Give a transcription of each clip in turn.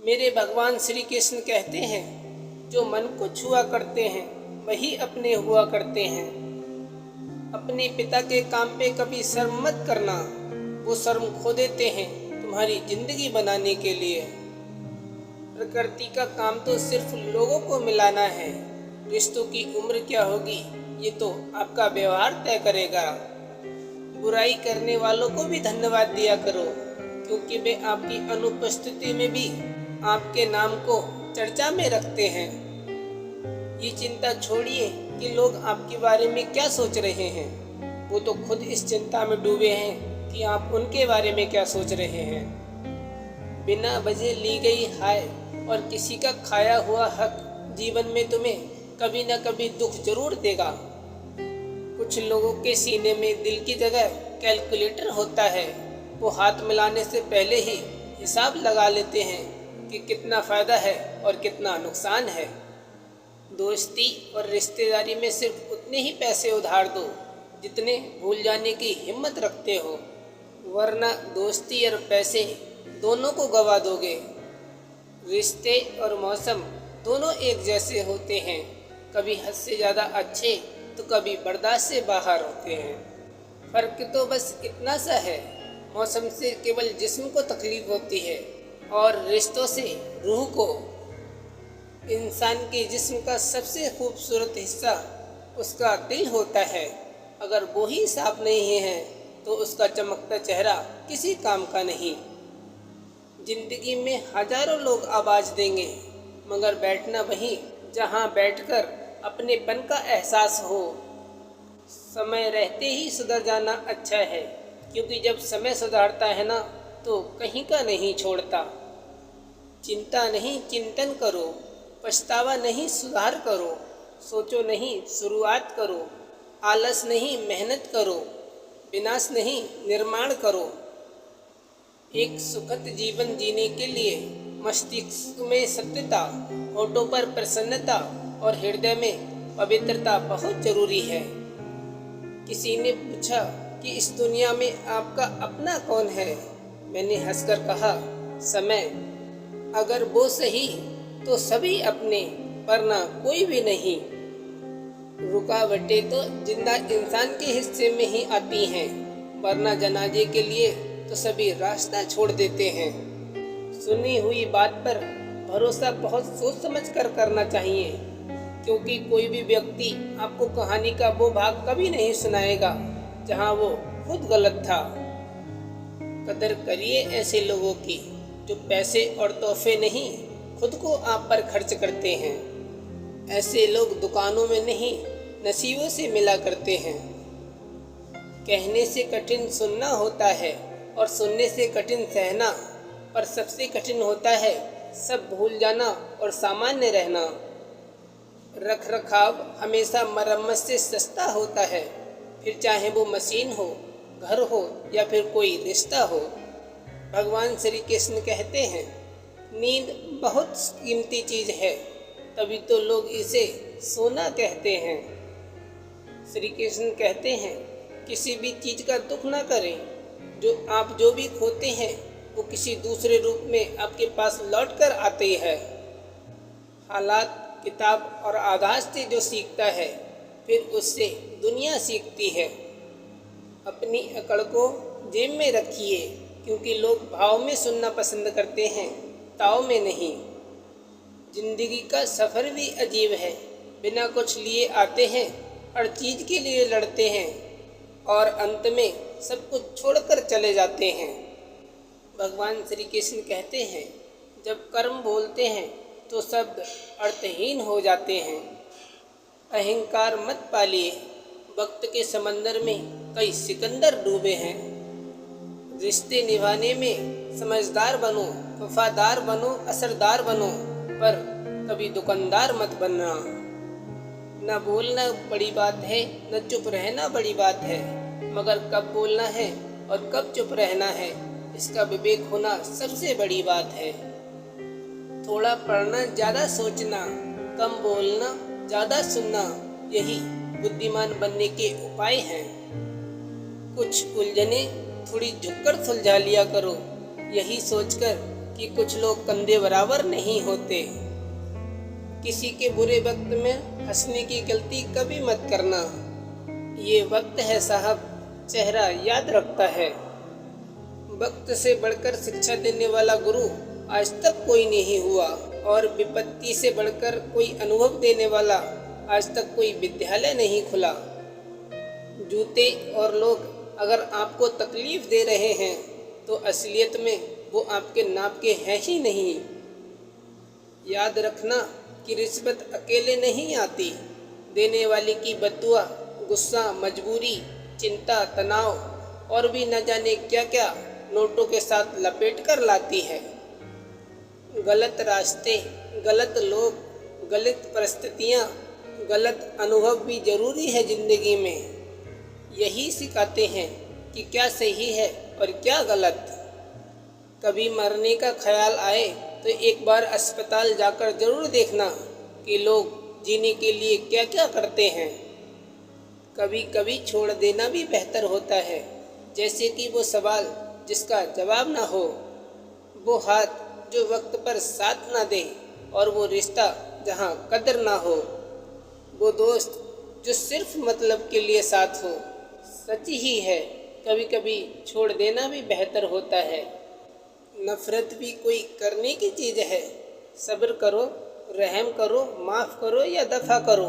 मेरे भगवान श्री कृष्ण कहते हैं, जो मन को छुआ करते हैं वही अपने हुआ करते हैं। अपने पिता के काम पे कभी शर्म मत करना, वो शर्म खो देते हैं तुम्हारी जिंदगी बनाने के लिए। प्रकृति का काम तो सिर्फ लोगों को मिलाना है, रिश्तों की उम्र क्या होगी ये तो आपका व्यवहार तय करेगा। बुराई करने वालों को भी धन्यवाद दिया करो, क्योंकि वे आपकी अनुपस्थिति में भी आपके नाम को चर्चा में रखते हैं। ये चिंता छोड़िए कि लोग आपके बारे में क्या सोच रहे हैं, वो तो खुद इस चिंता में डूबे हैं कि आप उनके बारे में क्या सोच रहे हैं। बिना वजह ली गई हाय और किसी का खाया हुआ हक जीवन में तुम्हें कभी न कभी दुख जरूर देगा। कुछ लोगों के सीने में दिल की जगह कैलकुलेटर होता है, वो हाथ मिलाने से पहले ही हिसाब लगा लेते हैं कि कितना फ़ायदा है और कितना नुकसान है। दोस्ती और रिश्तेदारी में सिर्फ उतने ही पैसे उधार दो जितने भूल जाने की हिम्मत रखते हो, वरना दोस्ती और पैसे दोनों को गवा दोगे। रिश्ते और मौसम दोनों एक जैसे होते हैं, कभी हद से ज़्यादा अच्छे तो कभी बर्दाश्त से बाहर होते हैं। फ़र्क तो बस इतना सा है, मौसम से केवल जिस्म को तकलीफ होती है और रिश्तों से रूह को। इंसान के जिस्म का सबसे खूबसूरत हिस्सा उसका दिल होता है, अगर वो ही साफ नहीं है तो उसका चमकता चेहरा किसी काम का नहीं। जिंदगी में हजारों लोग आवाज़ देंगे, मगर बैठना वहीं जहां बैठकर अपनेपन का एहसास हो। समय रहते ही सुधर जाना अच्छा है, क्योंकि जब समय सुधारता है ना तो कहीं का नहीं छोड़ता। चिंता नहीं चिंतन करो, पछतावा नहीं सुधार करो, सोचो नहीं शुरुआत करो, आलस नहीं मेहनत करो, विनाश नहीं निर्माण करो। एक सुखद जीवन जीने के लिए मस्तिष्क में सत्यता, होठों पर प्रसन्नता और हृदय में पवित्रता बहुत जरूरी है। किसी ने पूछा कि इस दुनिया में आपका अपना कौन है? मैंने हंसकर कहा, समय। अगर वो सही तो सभी अपने, वरना कोई भी नहीं। रुकावटें तो जिंदा इंसान के हिस्से में ही आती हैं, वरना जनाजे के लिए तो सभी रास्ता छोड़ देते हैं। सुनी हुई बात पर भरोसा बहुत सोच समझ कर करना चाहिए, क्योंकि कोई भी व्यक्ति आपको कहानी का वो भाग कभी नहीं सुनाएगा जहां वो खुद गलत था। कदर करिए ऐसे लोगों की जो पैसे और तोहफे नहीं, खुद को आप पर खर्च करते हैं। ऐसे लोग दुकानों में नहीं, नसीबों से मिला करते हैं। कहने से कठिन सुनना होता है और सुनने से कठिन सहना, पर सबसे कठिन होता है सब भूल जाना और सामान्य रहना। रख रखाव हमेशा मरम्मत से सस्ता होता है, फिर चाहे वो मशीन हो, घर हो या फिर कोई रिश्ता हो। भगवान श्री कृष्ण कहते हैं, नींद बहुत कीमती चीज़ है, तभी तो लोग इसे सोना कहते हैं। श्री कृष्ण कहते हैं, किसी भी चीज़ का दुख ना करें। जो भी खोते हैं वो किसी दूसरे रूप में आपके पास लौट कर आते हैं। हालात, किताब और आगाज से जो सीखता है, फिर उससे दुनिया सीखती है। अपनी अकड़ को जेब में रखिए, क्योंकि लोग भाव में सुनना पसंद करते हैं, ताव में नहीं। जिंदगी का सफ़र भी अजीब है, बिना कुछ लिए आते हैं, हर चीज़ के लिए लड़ते हैं और अंत में सब कुछ छोड़कर चले जाते हैं। भगवान श्री कृष्ण कहते हैं, जब कर्म बोलते हैं तो शब्द अर्थहीन हो जाते हैं। अहंकार मत पालिए, वक्त के समंदर में कई सिकंदर डूबे हैं। रिश्ते निभाने में समझदार बनो, वफादार बनो, असरदार बनो, पर कभी दुकानदार मत बनना। न बोलना बड़ी बात है, न चुप रहना बड़ी बात है, मगर कब बोलना है और कब चुप रहना है, इसका विवेक होना सबसे बड़ी बात है। थोड़ा पढ़ना, ज़्यादा सोचना, कम बोलना, ज़्यादा सुनना, यही बुद्धिमान बनने के उपाय हैं। कुछ उलझने थोड़ी झुककर सुलझा लिया करो, यही सोचकर कि कुछ लोग कंधे बराबर नहीं होते। किसी के बुरे वक्त में हंसने की गलती कभी मत करना। ये वक्त है साहब, चेहरा याद रखता है। वक्त से बढ़कर शिक्षा देने वाला गुरु आज तक कोई नहीं हुआ, और विपत्ति से बढ़कर कोई अनुभव देने वाला आज तक कोई विद्यालय नहीं खुला। जूते और लोग अगर आपको तकलीफ दे रहे हैं तो असलियत में वो आपके नाप के हैं ही नहीं। याद रखना कि रिश्वत अकेले नहीं आती, देने वाले की बद्दुआ, गुस्सा, मजबूरी, चिंता, तनाव और भी न जाने क्या क्या नोटों के साथ लपेट कर लाती है। गलत रास्ते, गलत लोग, गलत परिस्थितियाँ, गलत अनुभव भी जरूरी है जिंदगी में। यही सिखाते हैं कि क्या सही है और क्या गलत। कभी मरने का ख्याल आए तो एक बार अस्पताल जाकर जरूर देखना कि लोग जीने के लिए क्या क्या करते हैं। कभी कभी छोड़ देना भी बेहतर होता है, जैसे कि वो सवाल जिसका जवाब ना हो, वो हाथ जो वक्त पर साथ ना दे, और वो रिश्ता जहाँ कदर ना हो, वो दोस्त जो सिर्फ मतलब के लिए साथ हो। सच ही है, कभी कभी छोड़ देना भी बेहतर होता है। नफरत भी कोई करने की चीज़ है। सब्र करो, रहम करो, माफ़ करो या दफ़ा करो।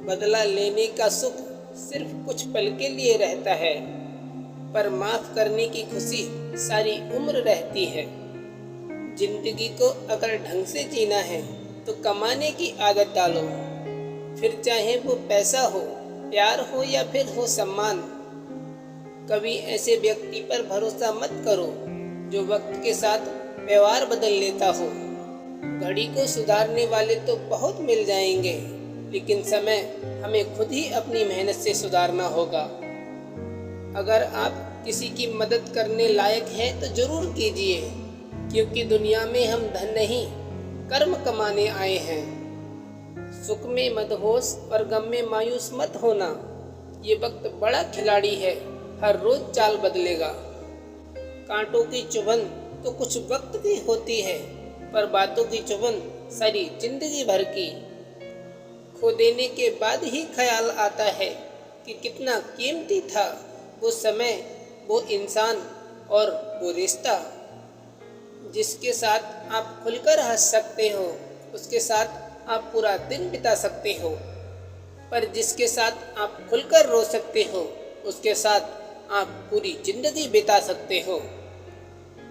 बदला लेने का सुख सिर्फ कुछ पल के लिए रहता है, पर माफ़ करने की खुशी सारी उम्र रहती है। जिंदगी को अगर ढंग से जीना है तो कमाने की आदत डालो, फिर चाहे वो पैसा हो, प्यार हो या फिर हो सम्मान। कभी ऐसे व्यक्ति पर भरोसा मत करो जो वक्त के साथ व्यवहार बदल लेता हो। घड़ी को सुधारने वाले तो बहुत मिल जाएंगे, लेकिन समय हमें खुद ही अपनी मेहनत से सुधारना होगा। अगर आप किसी की मदद करने लायक हैं तो जरूर कीजिए, क्योंकि दुनिया में हम धन नहीं, कर्म कमाने आए हैं। सुख में मदहोश और गम में मायूस मत होना। ये वक्त बड़ा खिलाड़ी है, हर रोज चाल बदलेगा। कांटों की चुभन तो कुछ वक्त की होती है, पर बातों की चुभन सारी जिंदगी भर की। खो देने के बाद ही ख्याल आता है कि कितना कीमती था वो समय, वो इंसान और वो रिश्ता। जिसके साथ आप खुलकर हंस सकते हो, उसके साथ आप पूरा दिन बिता सकते हो, पर जिसके साथ आप खुलकर रो सकते हो, उसके साथ आप पूरी जिंदगी बिता सकते हो।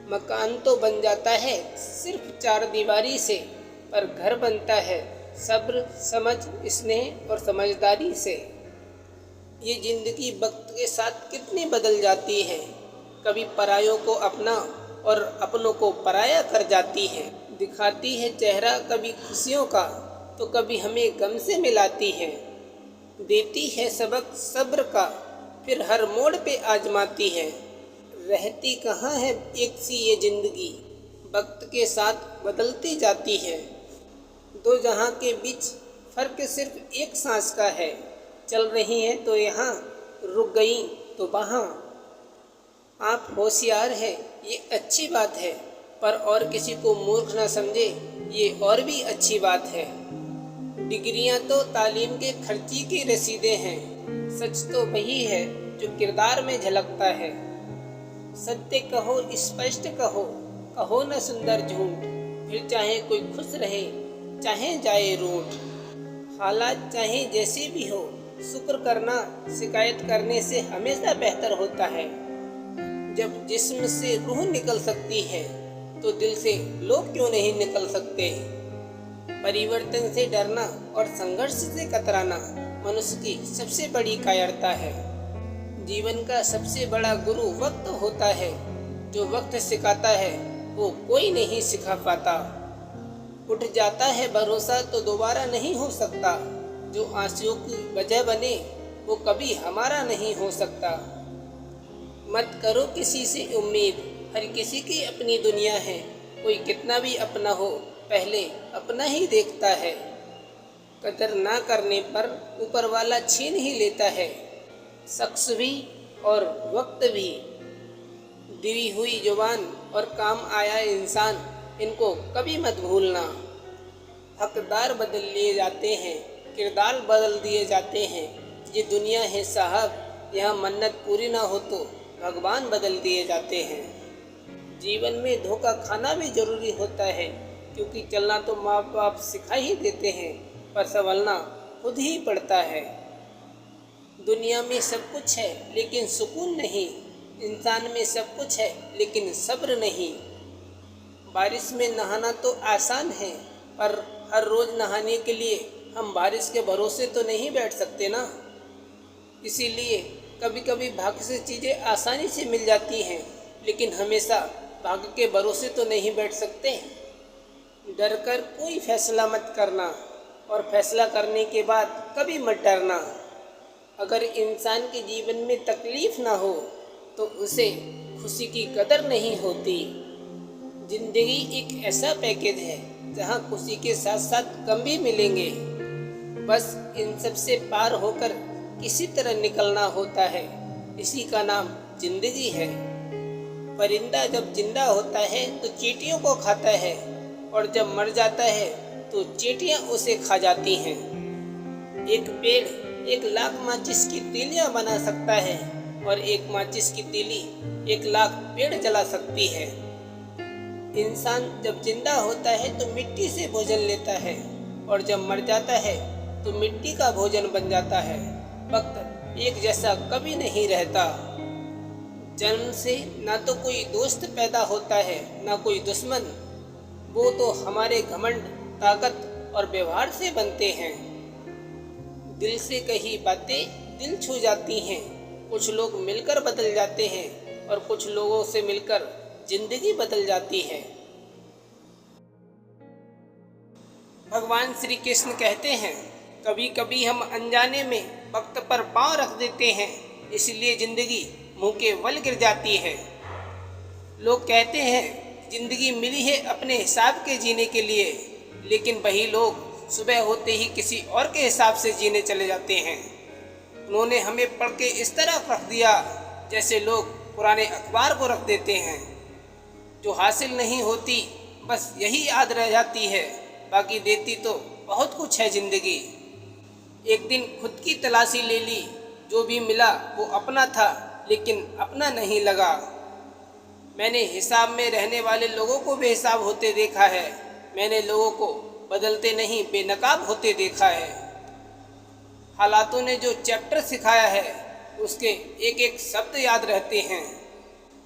मकान तो बन जाता है सिर्फ चार दीवारी से, पर घर बनता है सब्र, समझ, स्नेह और समझदारी से। ये जिंदगी वक्त के साथ कितनी बदल जाती है। कभी परायों को अपना और अपनों को पराया कर जाती है। दिखाती है चेहरा कभी खुशियों का, तो कभी हमें गम से मिलाती है। देती है सबक सब्र का, फिर हर मोड़ पे आजमाती है। रहती कहाँ है एक सी ये जिंदगी, वक्त के साथ बदलती जाती है। दो जहां के बीच फर्क सिर्फ एक सांस का है। चल रही हैं तो यहाँ, रुक गई तो वहाँ। आप होशियार हैं ये अच्छी बात है, पर और किसी को मूर्ख ना समझे ये और भी अच्छी बात है। डिग्रियां तो तालीम के खर्ची की रसीदें हैं, सच तो वही है जो किरदार में झलकता है। सत्य कहो, स्पष्ट कहो, कहो न सुंदर झूठ, फिर चाहे कोई खुश रहे चाहे जाए रूठ। हालात चाहे जैसी भी हो, शुक्र करना शिकायत करने से हमेशा बेहतर होता है। जब जिस्म से रूह निकल सकती है तो दिल से लोग क्यों नहीं निकल सकते। परिवर्तन से डरना और संघर्ष से कतराना मनुष्य की सबसे बड़ी कायरता है। जीवन का सबसे बड़ा गुरु वक्त होता है। जो वक्त सिखाता है वो कोई नहीं सिखा पाता। उठ जाता है भरोसा तो दोबारा नहीं हो सकता। जो आंसुओं की वजह बने वो कभी हमारा नहीं हो सकता। मत करो किसी से उम्मीद, हर किसी की अपनी दुनिया है। कोई कितना भी अपना हो, पहले अपना ही देखता है। कदर ना करने पर ऊपर वाला छीन ही लेता है, शख्स भी और वक्त भी। दी हुई जुबान और काम आया इंसान, इनको कभी मत भूलना। हकदार बदल लिए जाते हैं, किरदार बदल दिए जाते हैं। ये दुनिया है साहब, यहाँ मन्नत पूरी ना हो तो भगवान बदल दिए जाते हैं। जीवन में धोखा खाना भी ज़रूरी होता है, क्योंकि चलना तो माँ बाप सिखा ही देते हैं, पर संभलना खुद ही पड़ता है। दुनिया में सब कुछ है लेकिन सुकून नहीं, इंसान में सब कुछ है लेकिन सब्र नहीं। बारिश में नहाना तो आसान है, पर हर रोज़ नहाने के लिए हम बारिश के भरोसे तो नहीं बैठ सकते ना। इसीलिए कभी कभी भाग्य से चीज़ें आसानी से मिल जाती हैं, लेकिन हमेशा भाग्य के भरोसे तो नहीं बैठ सकते। डर कर कोई फैसला मत करना, और फैसला करने के बाद कभी मत डरना। अगर इंसान के जीवन में तकलीफ़ ना हो तो उसे खुशी की कदर नहीं होती। जिंदगी एक ऐसा पैकेज है जहाँ खुशी के साथ साथ गम भी मिलेंगे। बस इन सब से पार होकर किसी तरह निकलना होता है, इसी का नाम जिंदगी है। परिंदा जब जिंदा होता है तो चींटियों को खाता है, और जब मर जाता है तो चींटियां उसे खा जाती हैं। एक पेड़ 1,00,000 माचिस की तीलियां बना सकता है, और एक माचिस की तीली 1,00,000 पेड़ जला सकती है। इंसान जब जिंदा होता है तो मिट्टी से भोजन लेता है, और जब मर जाता है तो मिट्टी का भोजन बन जाता है। वक्त एक जैसा कभी नहीं रहता। जन्म से ना तो कोई दोस्त पैदा होता है ना कोई दुश्मन, वो तो हमारे घमंड, ताकत और व्यवहार से बनते हैं। दिल से कही बातें दिल छू जाती हैं। कुछ लोग मिलकर बदल जाते हैं, और कुछ लोगों से मिलकर जिंदगी बदल जाती है। भगवान श्री कृष्ण कहते हैं, कभी कभी हम अनजाने में वक्त पर पांव रख देते हैं, इसलिए जिंदगी मुंह के बल गिर जाती है। लोग कहते हैं जिंदगी मिली है अपने हिसाब के जीने के लिए, लेकिन वही लोग सुबह होते ही किसी और के हिसाब से जीने चले जाते हैं। उन्होंने हमें पढ़ के इस तरह रख दिया जैसे लोग पुराने अखबार को रख देते हैं। जो हासिल नहीं होती बस यही याद रह जाती है, बाकी देती तो बहुत कुछ है जिंदगी। एक दिन खुद की तलाशी ले ली, जो भी मिला वो अपना था, लेकिन अपना नहीं लगा। मैंने हिसाब में रहने वाले लोगों को बेहिसाब होते देखा है। मैंने लोगों को बदलते नहीं बेनकाब होते देखा है। हालातों ने जो चैप्टर सिखाया है उसके एक एक शब्द याद रहते हैं।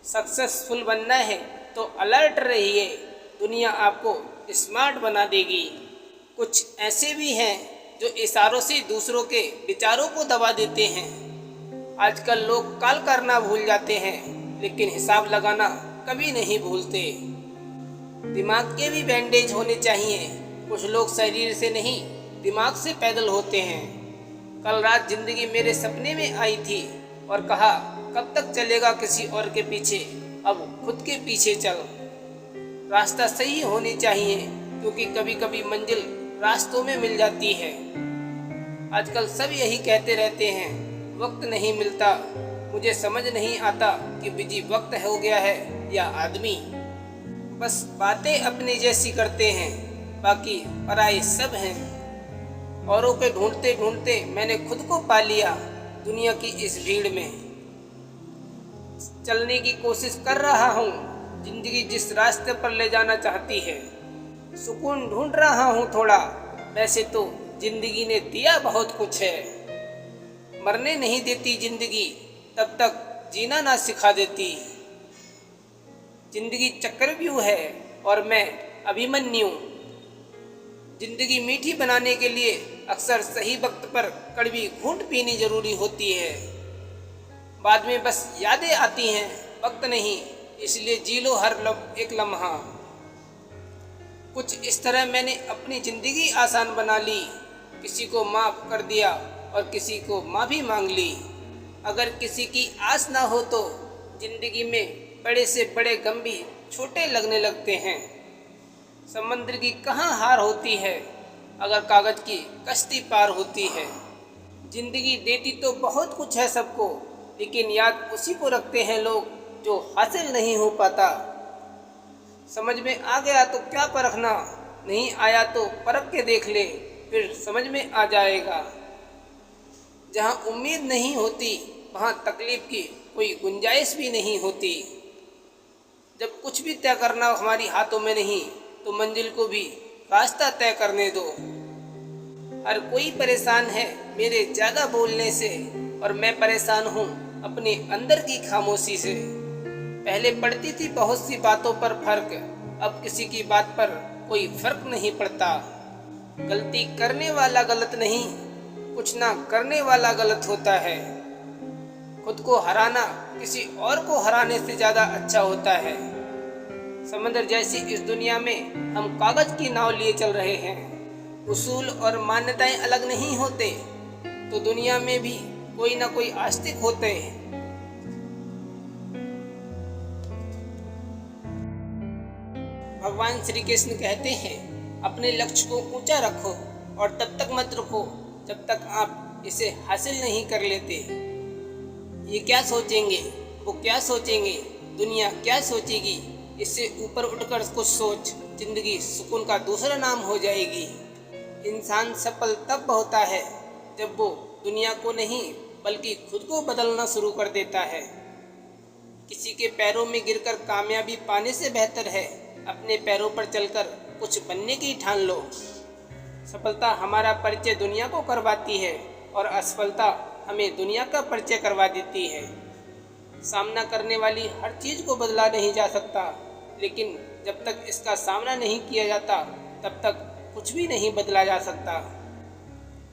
सक्सेसफुल बनना है तो अलर्ट रहिए, दुनिया आपको स्मार्ट बना देगी। कुछ ऐसे भी हैं जो इशारों से दूसरों के विचारों को दबा देते हैं। आजकल लोग कॉल करना भूल जाते हैं, लेकिन हिसाब लगाना कभी नहीं भूलते। दिमाग के भी बैंडेज होने चाहिए। कुछ लोग शरीर से नहीं दिमाग से पैदल होते हैं। कल रात जिंदगी मेरे सपने में आई थी और कहा, कब तक चलेगा किसी और के पीछे, अब खुद के पीछे चल। रास्ता सही होनी चाहिए, क्योंकि कभी कभी मंजिल रास्तों में मिल जाती है। आजकल सब यही कहते रहते हैं, वक्त नहीं मिलता। मुझे समझ नहीं आता कि बिजी वक्त हो गया है या आदमी। बस बातें अपने जैसी करते हैं, बाकी पराये सब हैं। औरों के ढूंढते ढूंढते मैंने खुद को पा लिया दुनिया की इस भीड़ में। चलने की कोशिश कर रहा हूँ, जिंदगी जिस रास्ते पर ले जाना चाहती है। सुकून ढूंढ रहा हूँ थोड़ा, वैसे तो जिंदगी ने दिया बहुत कुछ है। मरने नहीं देती जिंदगी, तब तक जीना ना सिखा देती। जिंदगी चक्रव्यूह है और मैं अभिमन्यु। जिंदगी मीठी बनाने के लिए अक्सर सही वक्त पर कड़वी घूंट पीनी जरूरी होती है। बाद में बस यादें आती हैं, वक्त नहीं, इसलिए जी लो हर एक लम्हा। कुछ इस तरह मैंने अपनी जिंदगी आसान बना ली। किसी को माफ़ कर दिया और किसी को माफ़ी मांग ली। अगर किसी की आस ना हो तो जिंदगी में बड़े से बड़े गम भी छोटे लगने लगते हैं। समंदर की कहाँ हार होती है अगर कागज की कश्ती पार होती है। जिंदगी देती तो बहुत कुछ है सबको, लेकिन याद उसी को रखते हैं लोग जो हासिल नहीं हो पाता। समझ में आ गया तो क्या परखना, नहीं आया तो परख के देख ले, फिर समझ में आ जाएगा। जहाँ उम्मीद नहीं होती वहाँ तकलीफ की कोई गुंजाइश भी नहीं होती। जब कुछ भी तय करना हमारी हाथों में नहीं तो मंजिल को भी रास्ता तय करने दो। हर कोई परेशान है मेरे ज़्यादा बोलने से, और मैं परेशान हूँ अपने अंदर की खामोशी से। पहले पड़ती थी बहुत सी बातों पर फर्क, अब किसी की बात पर कोई फर्क नहीं पड़ता। गलती करने वाला गलत नहीं, कुछ ना करने वाला गलत होता है। खुद को हराना किसी और को हराने से ज़्यादा अच्छा होता है। समंदर जैसी इस दुनिया में हम कागज की नाव लिए चल रहे हैं। उसूल और मान्यताएं अलग नहीं होते तो दुनिया में भी कोई ना कोई आस्तिक होते हैं। भगवान श्री कृष्ण कहते हैं, अपने लक्ष्य को ऊंचा रखो और तब तक मत रुको जब तक आप इसे हासिल नहीं कर लेते। ये क्या सोचेंगे, वो क्या सोचेंगे, दुनिया क्या सोचेगी, इससे ऊपर उठकर कुछ सोच, जिंदगी सुकून का दूसरा नाम हो जाएगी। इंसान सफल तब होता है जब वो दुनिया को नहीं बल्कि खुद को बदलना शुरू कर देता है। किसी के पैरों में गिरकर कामयाबी पाने से बेहतर है अपने पैरों पर चलकर कुछ बनने की ठान लो। सफलता हमारा परिचय दुनिया को करवाती है और असफलता हमें दुनिया का परिचय करवा देती है। सामना करने वाली हर चीज़ को बदला नहीं जा सकता, लेकिन जब तक इसका सामना नहीं किया जाता तब तक कुछ भी नहीं बदला जा सकता।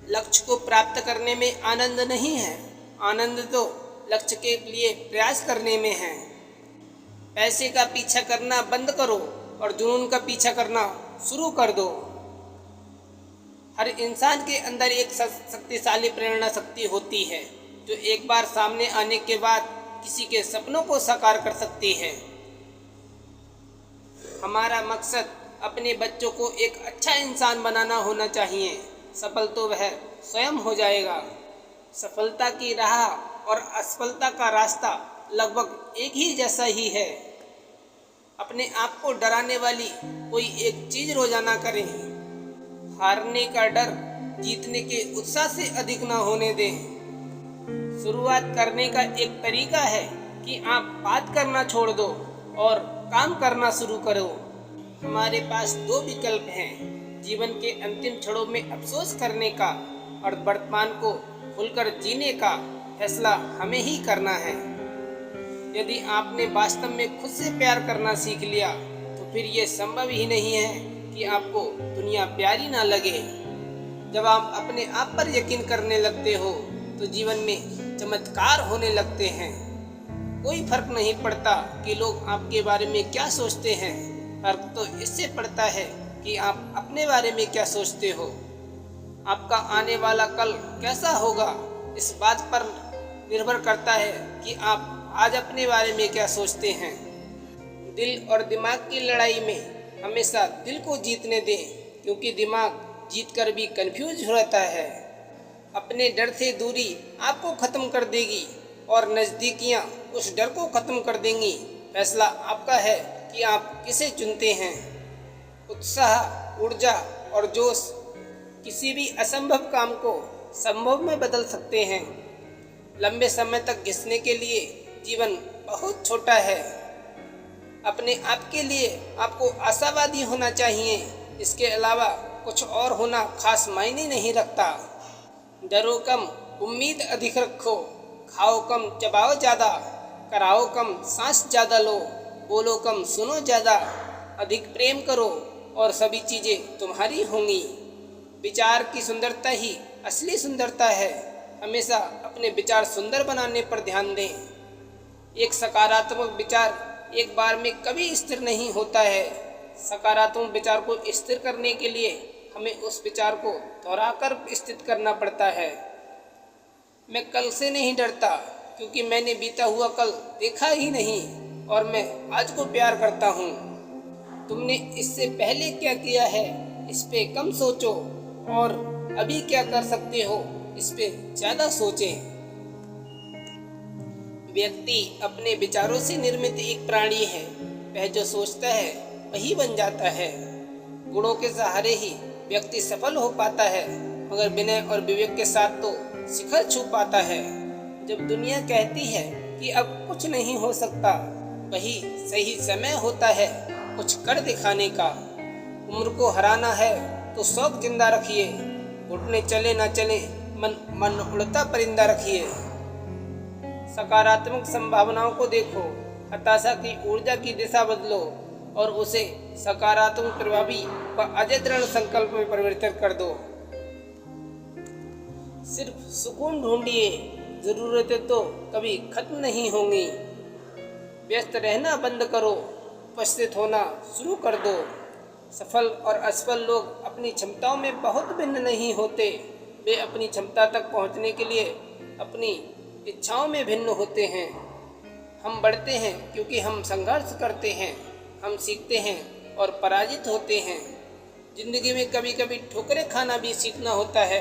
लक्ष्य को प्राप्त करने में आनंद नहीं है, आनंद तो लक्ष्य के लिए प्रयास करने में है। पैसे का पीछा करना बंद करो और जुनून का पीछा करना शुरू कर दो। हर इंसान के अंदर एक शक्तिशाली प्रेरणा शक्ति होती है जो एक बार सामने आने के बाद किसी के सपनों को साकार कर सकती है। हमारा मकसद अपने बच्चों को एक अच्छा इंसान बनाना होना चाहिए। सफल तो वह स्वयं हो जाएगा। सफलता की राह और असफलता का रास्ता लगभग एक ही जैसा ही है। अपने आप को डराने वाली कोई एक चीज़ रोजाना करें। हारने का डर जीतने के उत्साह से अधिक ना होने दें। शुरुआत करने का एक तरीका है कि आप बात करना छोड़ दो और काम करना शुरू करो। हमारे पास दो विकल्प हैं, जीवन के अंतिम क्षणों में अफसोस करने का और वर्तमान को खुलकर जीने का फैसला हमें ही करना है। यदि आपने वास्तव में खुद से प्यार करना सीख लिया तो फिर ये संभव ही नहीं है कि आपको दुनिया प्यारी ना लगे। जब आप अपने आप पर यकीन करने लगते हो तो जीवन में चमत्कार होने लगते हैं। कोई फर्क नहीं पड़ता कि लोग आपके बारे में क्या सोचते हैं, फर्क तो इससे पड़ता है कि आप अपने बारे में क्या सोचते हो। आपका आने वाला कल कैसा होगा इस बात पर निर्भर करता है कि आप आज अपने बारे में क्या सोचते हैं। दिल और दिमाग की लड़ाई में हमेशा दिल को जीतने दें, क्योंकि दिमाग जीतकर भी कंफ्यूज रहता है। अपने डर से दूरी आपको ख़त्म कर देगी और नज़दीकियाँ उस डर को ख़त्म कर देंगी। फैसला आपका है कि आप किसे चुनते हैं। उत्साह, ऊर्जा और जोश किसी भी असंभव काम को संभव में बदल सकते हैं। लंबे समय तक घिसने के लिए जीवन बहुत छोटा है। अपने आप के लिए आपको आशावादी होना चाहिए, इसके अलावा कुछ और होना खास मायने नहीं रखता। डरो कम, उम्मीद अधिक रखो, खाओ कम, चबाओ ज़्यादा, कराओ कम, सांस ज़्यादा लो, बोलो कम, सुनो ज़्यादा, अधिक प्रेम करो और सभी चीज़ें तुम्हारी होंगी। विचार की सुंदरता ही असली सुंदरता है। हमेशा अपने विचार सुंदर बनाने पर ध्यान दें। एक सकारात्मक विचार एक बार में कभी स्थिर नहीं होता है। सकारात्मक विचार को स्थिर करने के लिए हमें उस विचार को दोहराकर स्थित करना पड़ता है। मैं कल से नहीं डरता क्योंकि मैंने बीता हुआ कल देखा ही नहीं और मैं आज को प्यार करता हूँ। तुमने इससे पहले क्या किया है इस पे कम सोचो और अभी क्या कर सकते हो इस पे ज़्यादा सोचें। व्यक्ति अपने विचारों से निर्मित एक प्राणी है। वह जो सोचता है वही बन जाता है। गुणों के सहारे ही व्यक्ति सफल हो पाता है, मगर विनय और विवेक के साथ तो शिखर छू पाता है। जब दुनिया कहती है कि अब कुछ नहीं हो सकता, वही सही समय होता है कुछ कर दिखाने का। उम्र को हराना है तो शौक जिंदा रखिए, घुटने चले ना चले मन उड़ता परिंदा रखिए। सकारात्मक संभावनाओं को देखो, हताशा की ऊर्जा की दिशा बदलो और उसे सकारात्मक प्रभावी व अजय दृढ़ संकल्प में परिवर्तित कर दो। सिर्फ सुकून ढूंढिए, जरूरतें तो कभी खत्म नहीं होंगी। व्यस्त रहना बंद करो, उपस्थित होना शुरू कर दो। सफल और असफल लोग अपनी क्षमताओं में बहुत भिन्न नहीं होते, वे अपनी क्षमता तक पहुंचने के लिए अपनी इच्छाओं में भिन्न होते हैं। हम बढ़ते हैं क्योंकि हम संघर्ष करते हैं, हम सीखते हैं और पराजित होते हैं। जिंदगी में कभी कभी ठोकरें खाना भी सीखना होता है,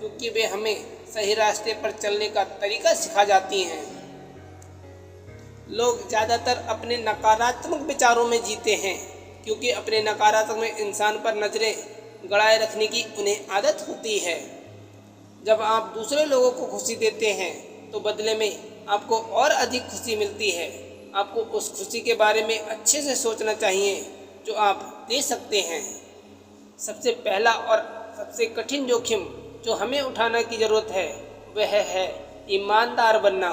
क्योंकि वे हमें सही रास्ते पर चलने का तरीका सिखा जाती हैं। लोग ज़्यादातर अपने नकारात्मक विचारों में जीते हैं, क्योंकि अपने नकारात्मक इंसान पर नजरें गड़ाए रखने की उन्हें आदत होती है। जब आप दूसरे लोगों को खुशी देते हैं तो बदले में आपको और अधिक खुशी मिलती है। आपको उस खुशी के बारे में अच्छे से सोचना चाहिए जो आप दे सकते हैं। सबसे पहला और सबसे कठिन जोखिम जो हमें उठाने की ज़रूरत है वह है ईमानदार बनना।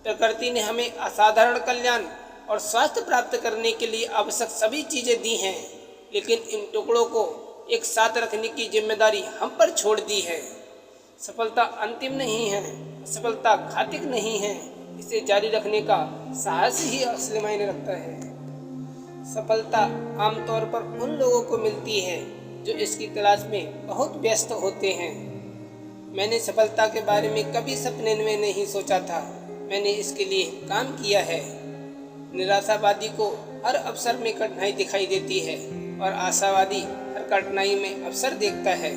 प्रकृति ने हमें असाधारण कल्याण और स्वास्थ्य प्राप्त करने के लिए आवश्यक सभी चीज़ें दी हैं, लेकिन इन टुकड़ों को एक साथ रखने की जिम्मेदारी हम पर छोड़ दी है। सफलता अंतिम नहीं है, सफलता घातिक नहीं है, इसे जारी रखने का साहस ही असली मायने रखता है। सफलता आमतौर पर उन लोगों को मिलती है जो इसकी तलाश में बहुत व्यस्त होते हैं। मैंने सफलता के बारे में कभी सपने में नहीं सोचा था, मैंने इसके लिए काम किया है। निराशावादी को हर अवसर में कठिनाई दिखाई देती है और आशावादी हर कठिनाई में अवसर देखता है।